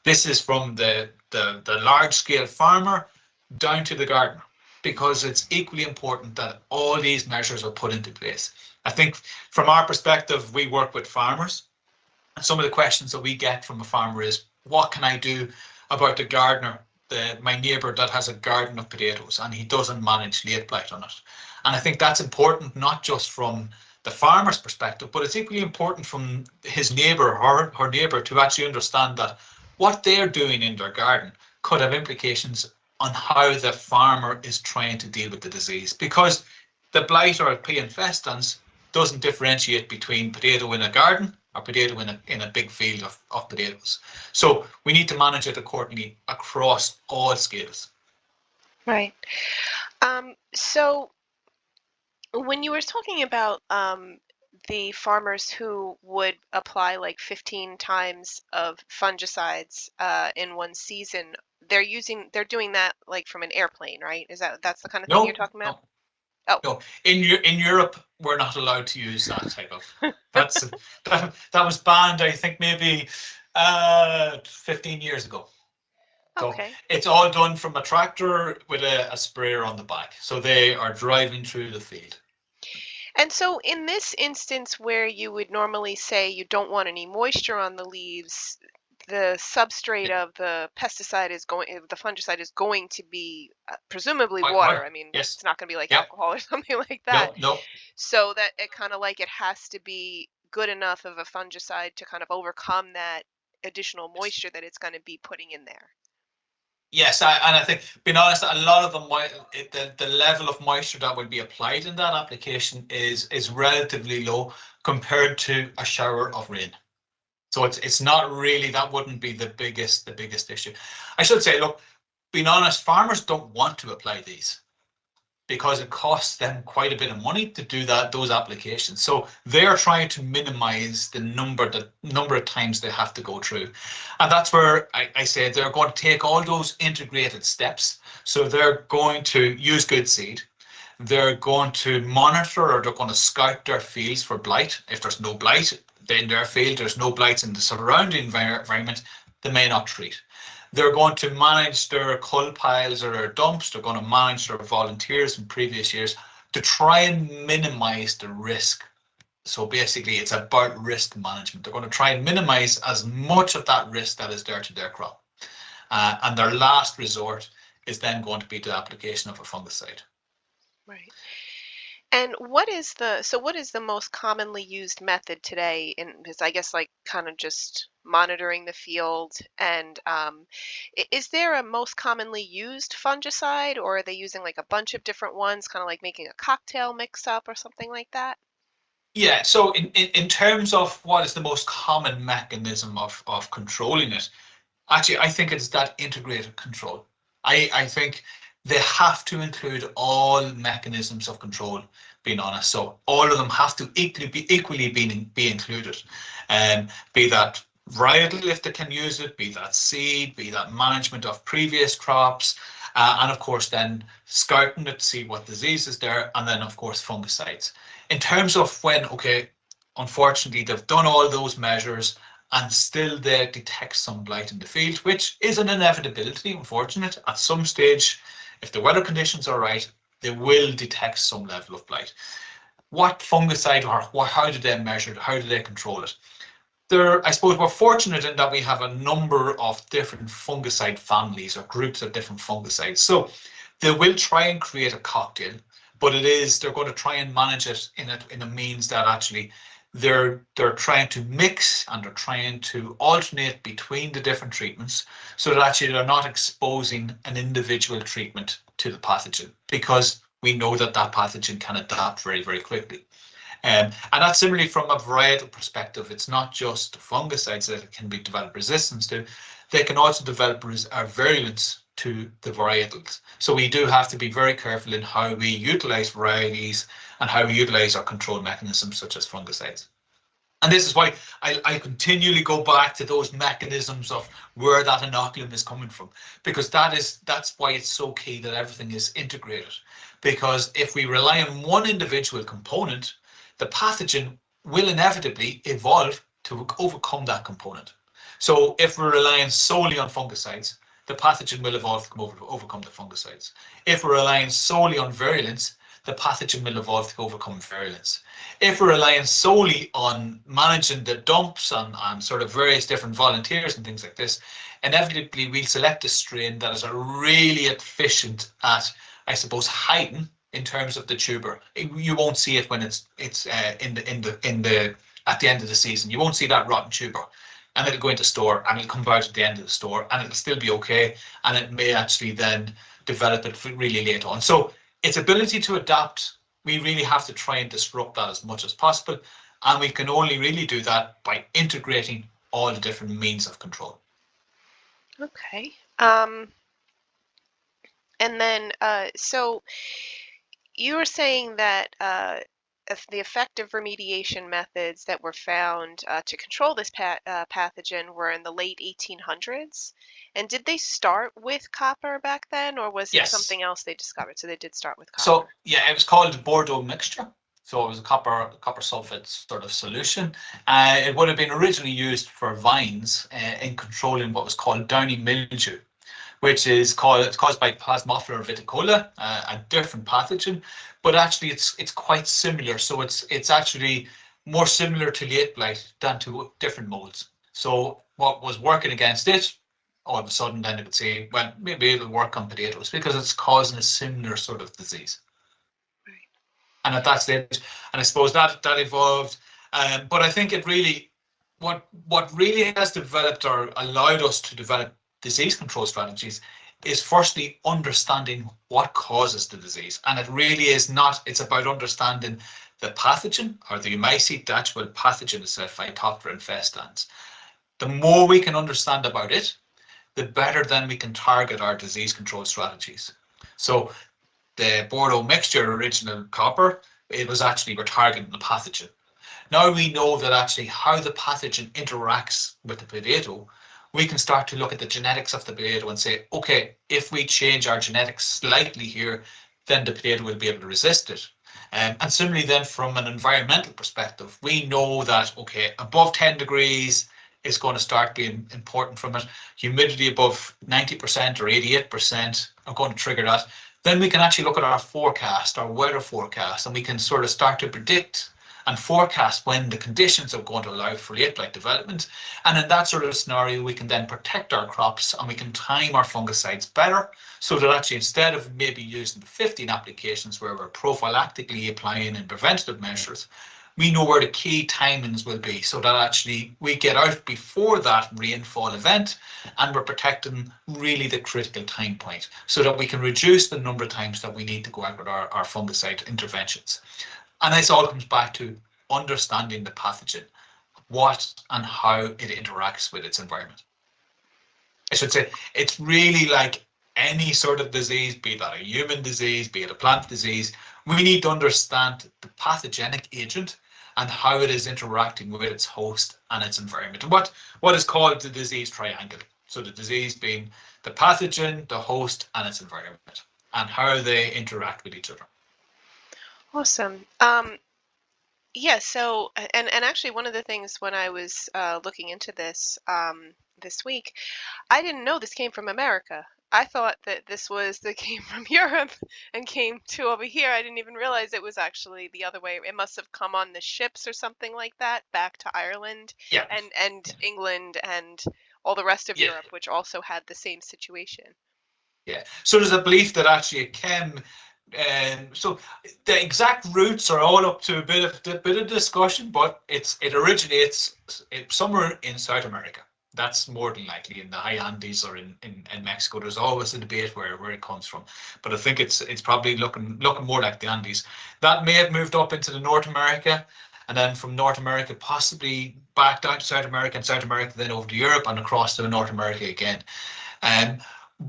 S1: This is from the large scale farmer down to the gardener, because it's equally important that all these measures are put into place. I think from our perspective, we work with farmers, and some of the questions that we get from a farmer is, what can I do about the gardener, my neighbour that has a garden of potatoes and he doesn't manage late blight on it? And I think that's important, not just from the farmer's perspective, but it's equally important from his neighbour or her neighbour to actually understand that what they're doing in their garden could have implications on how the farmer is trying to deal with the disease. Because the blight or P infestans doesn't differentiate between potato in a garden or potato in a big field of potatoes. So we need to manage it accordingly across all scales.
S2: Right. So when you were talking about the farmers who would apply like 15 times of fungicides in one season, they're doing that like from an airplane, right? That's the kind of thing you're
S1: No,
S2: talking about?
S1: no,
S2: Oh.
S1: no. In Europe, we're not allowed to use that type of. That's that was banned, I think, maybe 15 years ago. So
S2: Okay.
S1: it's all done from a tractor with a sprayer on the back. So they are driving through the field.
S2: And so in this instance where you would normally say you don't want any moisture on the leaves, the substrate of the pesticide is going, the fungicide is going to be presumably
S1: Quite
S2: water.
S1: right.
S2: I mean,
S1: Yes.
S2: it's not going to be like
S1: Yep.
S2: alcohol or something like that.
S1: No. No.
S2: So that it kind of like it has to be good enough of a fungicide to kind of overcome that additional
S1: Yes.
S2: moisture that it's going to be putting in there.
S1: Yes, and I think, being honest, a lot of the level of moisture that would be applied in that application is relatively low compared to a shower of rain. So it's not really, that wouldn't be the biggest issue. I should say, look, being honest, farmers don't want to apply these because it costs them quite a bit of money to do those applications. So they're trying to minimize the number of times they have to go through. And that's where I say they're going to take all those integrated steps. So they're going to use good seed. They're going to monitor, or they're going to scout their fields for blight. If there's no blight in their field, there's no blights in the surrounding environment, they may not treat. They're going to manage their cull piles or their dumps. They're going to manage their volunteers from previous years to try and minimize the risk. So basically, it's about risk management. They're going to try and minimize as much of that risk that is there to their crop. And their last resort is then going to be the application of a fungicide.
S2: Right. And what is the most commonly used method today in this, I guess, like kind of just monitoring the field? And is there a most commonly used fungicide, or are they using like a bunch of different ones, kind of like making a cocktail mix up or something like that?
S1: Yeah, so in terms of what is the most common mechanism of controlling it, actually, I think it's that integrated control. I think they have to include all mechanisms of control, being honest. So all of them have to equally be included. Be that varietal if they can use it, be that seed, be that management of previous crops, and of course then scouting it to see what disease is there, and then of course fungicides. In terms of when, okay, unfortunately they've done all those measures and still they detect some blight in the field, which is an inevitability, unfortunate. At some stage, if the weather conditions are right, they will detect some level of blight. What fungicide, or how do they measure it? How do they control it? I suppose we're fortunate in that we have a number of different fungicide families or groups of different fungicides. So they will try and create a cocktail, but they're going to try and manage it in a means that actually they're trying to mix and they're trying to alternate between the different treatments so that actually they're not exposing an individual treatment to the pathogen, because we know that pathogen can adapt very, very quickly. And that's similarly from a varietal perspective. It's not just fungicides that it can be developed resistance to. They can also develop virulence to the varietals. So we do have to be very careful in how we utilize varieties and how we utilize our control mechanisms such as fungicides. And this is why I continually go back to those mechanisms of where that inoculum is coming from, because that's why it's so key that everything is integrated. Because if we rely on one individual component, the pathogen will inevitably evolve to overcome that component. So if we're relying solely on fungicides, the pathogen will evolve to overcome the fungicides. If we're relying solely on virulence, the pathogen will evolve to overcome virulence. If we're relying solely on managing the dumps and sort of various different volunteers and things like this, inevitably we'll select a strain that is really efficient at, I suppose, hiding in terms of the tuber. You won't see it when it's at the end of the season. You won't see that rotten tuber, and it'll go into store and it'll come out at the end of the store and it'll still be okay, and it may actually then develop it really late on. So its ability to adapt, we really have to try and disrupt that as much as possible, and we can only really do that by integrating all the different means of control.
S2: Okay. And then, so you were saying that the effective remediation methods that were found to control this pathogen were in the late 1800s. And did they start with copper back then, or was it
S1: Yes.
S2: something else they discovered? So they did start with
S1: So
S2: copper.
S1: yeah, it was called the Bordeaux mixture. So it was a copper sulfate sort of solution. It would have been originally used for vines in controlling what was called downy mildew, which it's caused by Plasmophylla viticola, a different pathogen, but actually it's quite similar. So it's actually more similar to late blight than to different molds. So what was working against it, all of a sudden then it would say, well, maybe it'll work on potatoes because it's causing a similar sort of disease.
S2: Right.
S1: And at that stage, and I suppose that evolved. But I think it really, what really has developed or allowed us to develop disease control strategies is firstly understanding what causes the disease. And it really is not, it's about understanding the pathogen or the oomycete, the actual pathogen itself, phytophthora infestans. The more we can understand about it, the better then we can target our disease control strategies. So the Bordeaux mixture, original copper, it was actually, we're targeting the pathogen. Now we know that actually how the pathogen interacts with the potato, we can start to look at the genetics of the potato and say, okay, if we change our genetics slightly here, then the potato will be able to resist it. And similarly then from an environmental perspective, we know that, okay, above 10 degrees is going to start being important from it. Humidity above 90% or 88% are going to trigger that. Then we can actually look at our forecast, our weather forecast, and we can sort of start to predict and forecast when the conditions are going to allow for late blight development. And in that sort of scenario, we can then protect our crops and we can time our fungicides better so that actually instead of maybe using the 15 applications where we're prophylactically applying in preventative measures, we know where the key timings will be so that actually we get out before that rainfall event and we're protecting really the critical time point so that we can reduce the number of times that we need to go out with our fungicide interventions. And this all comes back to understanding the pathogen, what and how it interacts with its environment. I should say it's really like any sort of disease, be that a human disease, be it a plant disease, we need to understand the pathogenic agent and how it is interacting with its host and its environment. And what is called the disease triangle. So the disease being the pathogen, the host, and its environment, and how they interact with each other.
S2: Awesome. Yeah, so and actually one of the things when I was looking into this this week, I didn't know this came from America. I thought that that came from Europe and came to over here. I didn't even realize it was actually the other way. It must have come on the ships or something like that back to Ireland
S1: Yeah.
S2: and England and all the rest of
S1: Yeah.
S2: Europe, which also had the same situation.
S1: Yeah. So there's a belief that actually it came. So the exact roots are all up to a bit of discussion, but it originates somewhere in South America. That's more than likely in the high Andes or in Mexico. There's always a debate where it comes from, but I think it's probably looking more like the Andes. That may have moved up into the North America, and then from North America possibly back down to South America, and South America then over to Europe and across to North America again.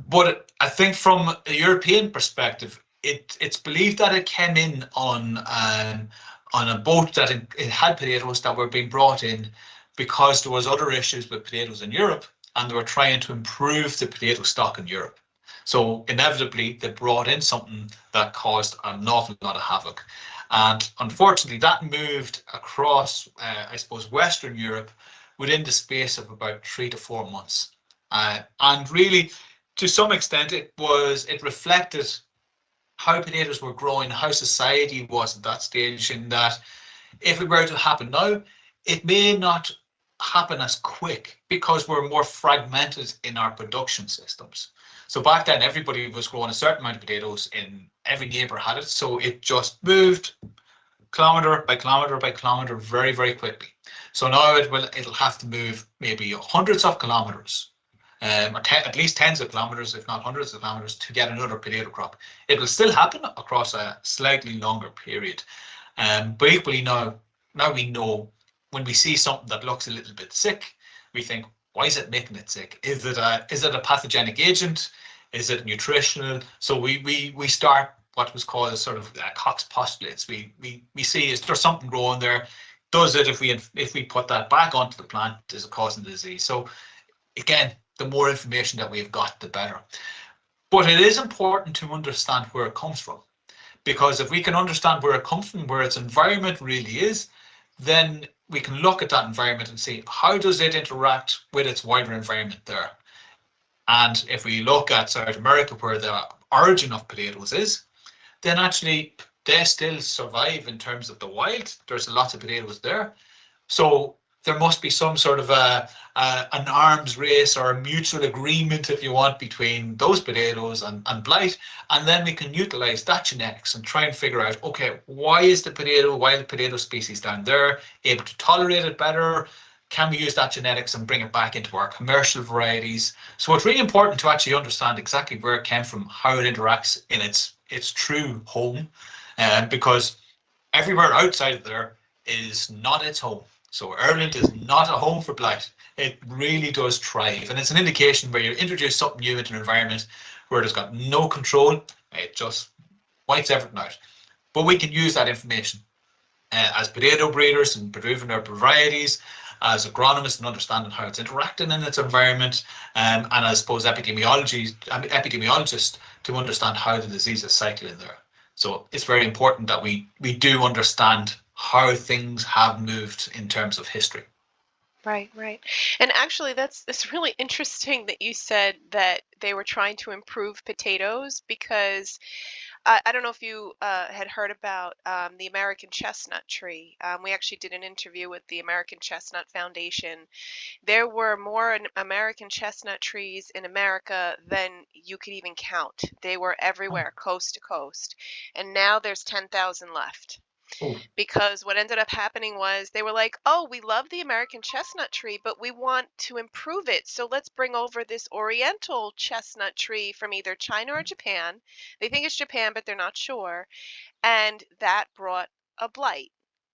S1: But I think from a European perspective, it's believed that it came in on a boat that it had potatoes that were being brought in because there was other issues with potatoes in Europe and they were trying to improve the potato stock in Europe. So inevitably they brought in something that caused an awful lot of havoc. And unfortunately that moved across, I suppose, Western Europe within the space of about 3 to 4 months. And really, to some extent, it reflected how potatoes were growing, how society was at that stage, in that if it were to happen now, it may not happen as quick because we're more fragmented in our production systems. So back then, everybody was growing a certain amount of potatoes and every neighbor had it. So it just moved kilometer by kilometer by kilometer very, very quickly. So now it'll have to move maybe hundreds of kilometers, or at least tens of kilometers, if not hundreds of kilometers, to get another potato crop. It will still happen across a slightly longer period. But equally now we know when we see something that looks a little bit sick, we think, why is it making it sick? Is it a pathogenic agent? Is it nutritional? So we start what was called a sort of Cox postulates. We see, is there something growing there? Does it, if we put that back onto the plant, is it causing the disease? So again, the more information that we've got, the better. But it is important to understand where it comes from, because if we can understand where it comes from, where its environment really is, then we can look at that environment and see how does it interact with its wider environment there. And if we look at South America, where the origin of potatoes is, then actually they still survive in terms of the wild. There's lots of potatoes there. So there must be some sort of an arms race or a mutual agreement, if you want, between those potatoes and blight, and then we can utilize that genetics and try and figure out, okay, why is the wild potato species down there able to tolerate it better? Can we use that genetics and bring it back into our commercial varieties? So it's really important to actually understand exactly where it came from, how it interacts in its true home, because everywhere outside of there is not its home. So Ireland is not a home for blight. It really does thrive. And it's an indication where you introduce something new into an environment where it's got no control, it just wipes everything out. But we can use that information as potato breeders and improving our varieties, as agronomists and understanding how it's interacting in its environment, and I suppose epidemiologists to understand how the disease is cycling there. So it's very important that we do understand how things have moved in terms of history.
S2: Right, right. And actually, it's really interesting that you said that they were trying to improve potatoes, because I don't know if you had heard about the American chestnut tree. We actually did an interview with the American Chestnut Foundation. There were more American chestnut trees in America than you could even count. They were everywhere, coast to coast. And now there's 10,000 left.
S1: Oh,
S2: Because what ended up happening was they were like, oh, we love the American chestnut tree, but we want to improve it. So let's bring over this oriental chestnut tree from either China or Japan. They think it's Japan, but they're not sure. And that brought a blight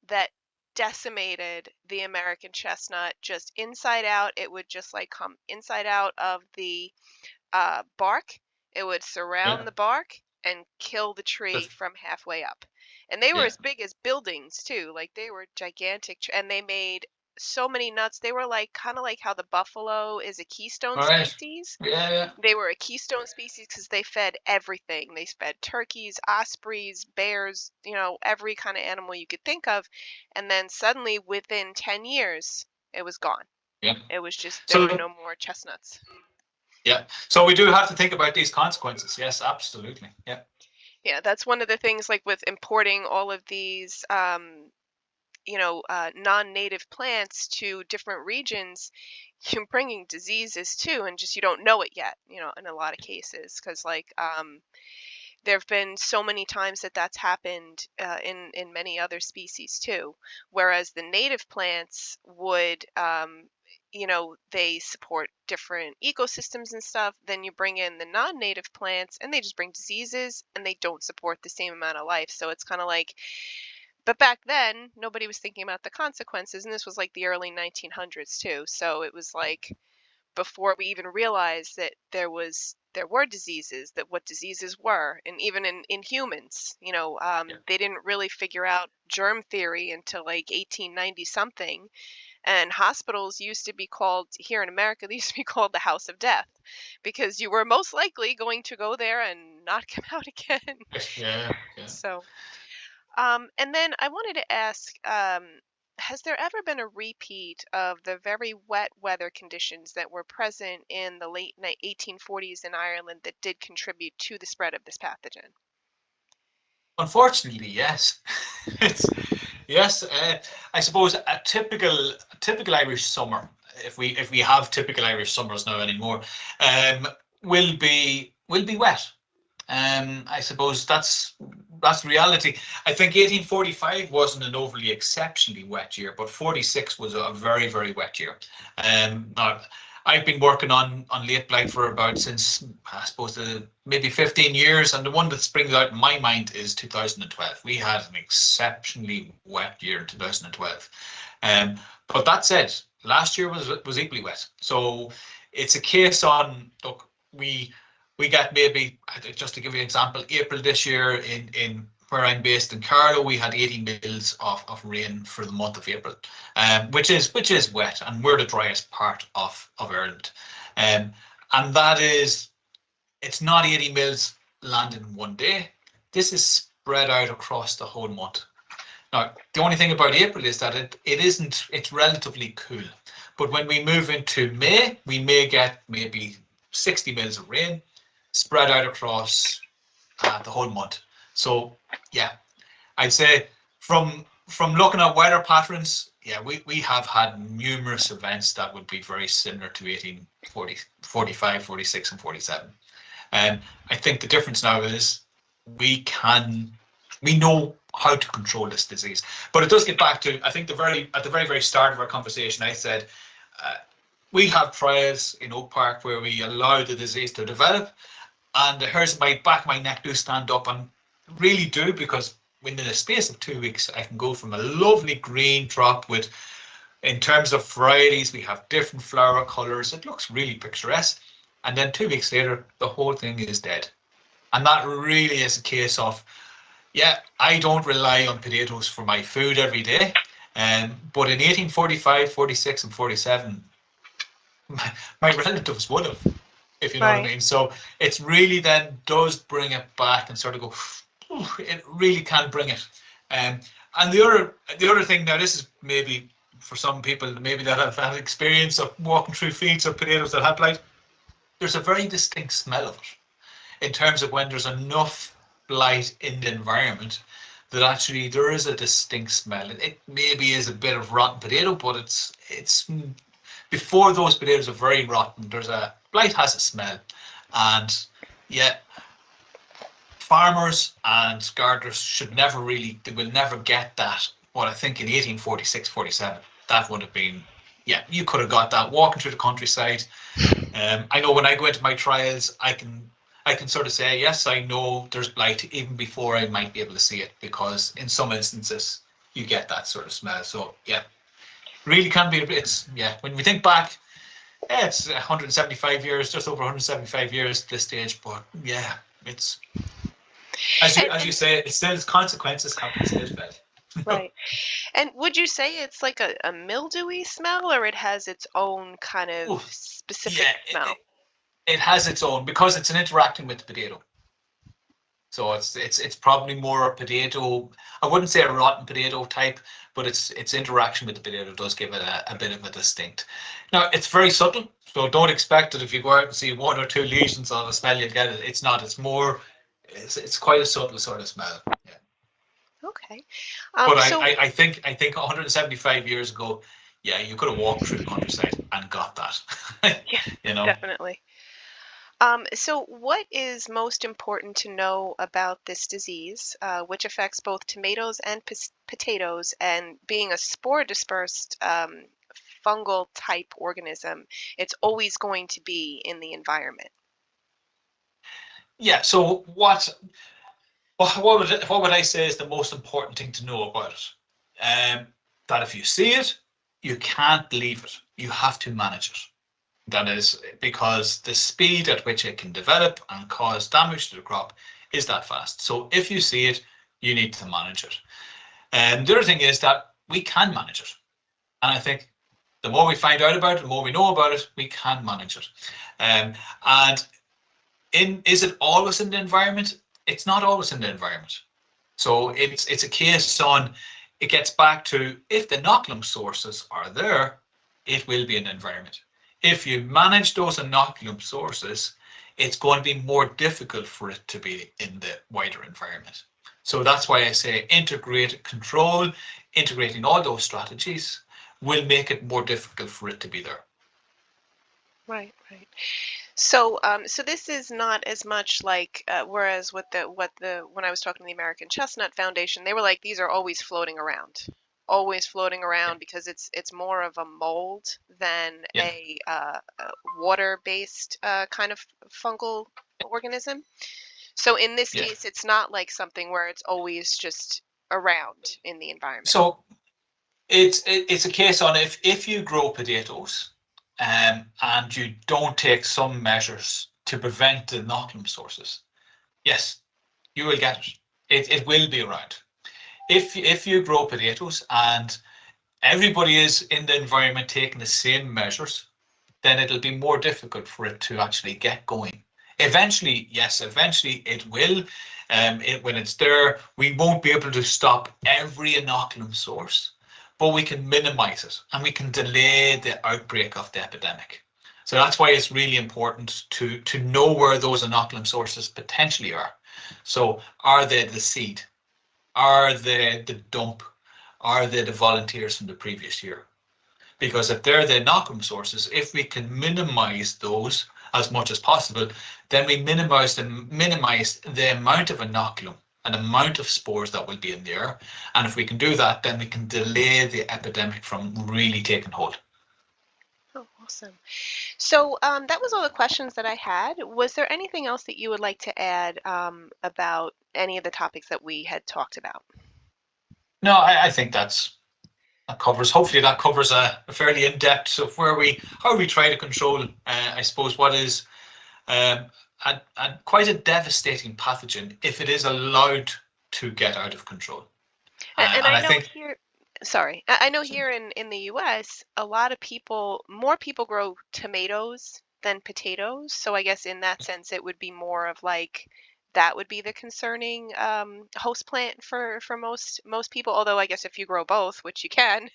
S2: that decimated the American chestnut just inside out. It would just like come inside out of the bark. It would surround
S1: yeah,
S2: the bark and kill the tree
S1: just
S2: from halfway up. And they were
S1: yeah.
S2: as big as buildings too. Like they were gigantic, and they made so many nuts. They were like kind of like how the buffalo is a keystone
S1: All right.
S2: species.
S1: Yeah, yeah.
S2: They were a keystone species because they fed everything. They fed turkeys, ospreys, bears, every kind of animal you could think of. And then suddenly within 10 years, it was gone.
S1: Yeah.
S2: It was just, there were
S1: So
S2: no more chestnuts.
S1: yeah. So we do have to think about these consequences. Yes, absolutely. Yeah.
S2: Yeah, that's one of the things, like with importing all of these, non-native plants to different regions, you're bringing diseases too, and just you don't know it yet, in a lot of cases, because there have been so many times that that's happened in many other species too. Whereas the native plants would, they support different ecosystems and stuff. Then you bring in the non-native plants, and they just bring diseases, and they don't support the same amount of life. So it's kind of like, but back then nobody was thinking about the consequences, and this was like the early 1900s too. So it was like before we even realized that there were diseases, that what diseases were, and even in humans,
S1: Yeah.
S2: they didn't really figure out germ theory until like 1890 something. And hospitals used to be called, here in America, they used to be called the house of death, because you were most likely going to go there and not come out again.
S1: Yeah. Yeah.
S2: So and then I wanted to ask, has there ever been a repeat of the very wet weather conditions that were present in the late 1840s in Ireland that did contribute to the spread of this pathogen?
S1: Unfortunately, yes. It's yes. I suppose a typical Irish summer, if we have typical Irish summers now anymore, um, will be wet. I suppose that's reality. I think 1845 wasn't an overly exceptionally wet year, but 46 was a very, very wet year. Now, I've been working on late blight for about since I suppose maybe 15 years, and the one that springs out in my mind is 2012. We had an exceptionally wet year in 2012. But that said, last year was equally wet. So it's a case on look we get maybe, just to give you an example, April this year in where I'm based in Carlow, we had 80 mils of rain for the month of April, which is wet, and we're the driest part of Ireland. And that is, it's not 80 mils landed in one day. This is spread out across the whole month. Now, the only thing about April is that it's relatively cool. But when we move into May, we may get maybe 60 mils of rain spread out across the whole month. So yeah, I'd say from looking at weather patterns, yeah, we have had numerous events that would be very similar to 1840, 45, 46, and 47. And I think the difference now is we know how to control this disease. But it does get back to, I think at the very start of our conversation, I said we have trials in Oak Park where we allow the disease to develop, and the hairs of my back of my neck do stand up, and really do, because within a space of 2 weeks, I can go from a lovely green drop with, in terms of varieties, we have different flower colors. It looks really picturesque. And then 2 weeks later, the whole thing is dead. And that really is a case of, yeah, I don't rely on potatoes for my food every day. But in 1845, 46, and 47, my relatives would have, if you know what I
S2: Right.
S1: mean. So it's really then does bring it back and sort of go, it really can bring it. And the other thing, now this is maybe for some people maybe that have had experience of walking through fields of potatoes that have blight, there's a very distinct smell of it in terms of when there's enough blight in the environment that actually there is a distinct smell. It maybe is a bit of rotten potato, but it's before those potatoes are very rotten, blight has a smell. And yeah, farmers and gardeners they will never get that. What I think in 1846, 47, that would have been, yeah, you could have got that walking through the countryside. I know when I go into my trials, I can sort of say, yes, I know there's blight even before I might be able to see it, because in some instances you get that sort of smell. So yeah, really can be, when we think back, yeah, it's 175 years, just over 175 years at this stage, but yeah, it's, as you say, it still has consequences, compensated by.
S2: Right. And would you say it's like a mildewy smell, or it has its own kind of
S1: Ooh,
S2: specific
S1: yeah,
S2: smell?
S1: it has its own, because it's an interacting with the potato. So it's probably more a potato. I wouldn't say a rotten potato type, but its interaction with the potato does give it a bit of a distinct. Now it's very subtle, so don't expect that if you go out and see 1 or 2 lesions on a smell you'll get it. It's not. It's more. It's quite a subtle sort of smell. Yeah.
S2: Okay.
S1: But
S2: So
S1: I think 175 years ago, yeah, you could have walked through the countryside and got that.
S2: yeah,
S1: You know.
S2: definitely. So what is most important to know about this disease, which affects both tomatoes and potatoes, and being a spore dispersed fungal type organism, it's always going to be in the environment.
S1: Yeah. So what would I say is the most important thing to know about it? That if you see it, you can't leave it. You have to manage it. That is because the speed at which it can develop and cause damage to the crop is that fast. So if you see it, you need to manage it. And the other thing is that we can manage it. And I think the more we find out about it, the more we know about it, we can manage it. And is it always in the environment? It's not always in the environment. So it's a case on, it gets back to, if the inoculum sources are there, it will be in the environment. If you manage those inoculum sources, it's going to be more difficult for it to be in the wider environment. So that's why I say integrated control, integrating all those strategies will make it more difficult for it to be there.
S2: Right, right. So, so this is not as much like, whereas with when I was talking to the American Chestnut Foundation, they were like, these are always floating around, because it's more of a mold than
S1: Yeah.
S2: a water-based kind of fungal organism. So in this
S1: Yeah.
S2: case, it's not like something where it's always just around in the environment.
S1: So it's a case on, if you grow potatoes and you don't take some measures to prevent the inoculum sources, yes, you will get it. It will be around. If you grow potatoes and everybody is in the environment taking the same measures, then it'll be more difficult for it to actually get going. Eventually, yes, eventually it will. When it's there, we won't be able to stop every inoculum source, but we can minimize it and we can delay the outbreak of the epidemic. So that's why it's really important to know where those inoculum sources potentially are. So are they the seed? Are they the dump? are they the volunteers from the previous year? Because if they're the inoculum sources, if we can minimize those as much as possible, then we minimize the amount of inoculum and amount of spores that will be in there. And if we can do that, then we can delay the epidemic from really taking hold.
S2: Oh, awesome. So that was all the questions that I had. Was there anything else that you would like to add about any of the topics that we had talked about?
S1: No, I think that covers, hopefully that covers a fairly in-depth of how we try to control, I suppose, what is quite a devastating pathogen if it is allowed to get out of control.
S2: And
S1: And
S2: I
S1: I
S2: know
S1: think,
S2: here, sorry, I know here in the US, a lot of more people grow tomatoes than potatoes. So I guess in that sense, it would be more of like that would be the concerning host plant for most people. Although I guess if you grow both, which you can,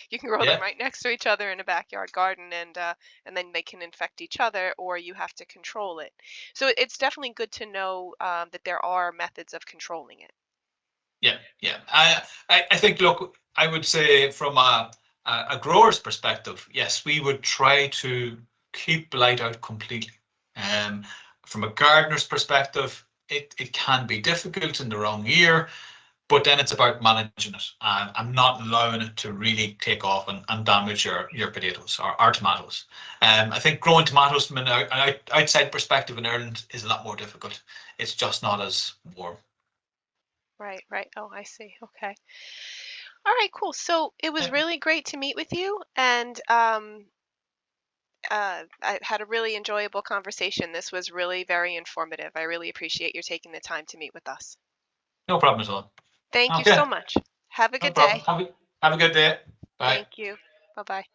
S2: you can grow them
S1: yeah,
S2: right next to each other in a backyard garden, and then they can infect each other, or you have to control it. So it's definitely good to know that there are methods of controlling it.
S1: yeah. I think, look, I would say from a grower's perspective, yes, we would try to keep blight out completely. Um, from a gardener's perspective, it can be difficult in the wrong year, but then it's about managing it and not allowing it to really take off and damage your potatoes or our tomatoes. I think growing tomatoes from an outside perspective in Ireland is a lot more difficult. It's just not as warm.
S2: Right, right. Oh, I see. Okay. All right, cool. So it was
S1: Yeah,
S2: really great to meet with you, and I had a really enjoyable conversation. This was really very informative. I really appreciate you taking the time to meet with us.
S1: no problem at all.
S2: Thank you
S1: Okay,
S2: so much. Have a
S1: no
S2: good
S1: problem.
S2: day.
S1: Have a good day. Bye.
S2: Thank you. Bye-bye.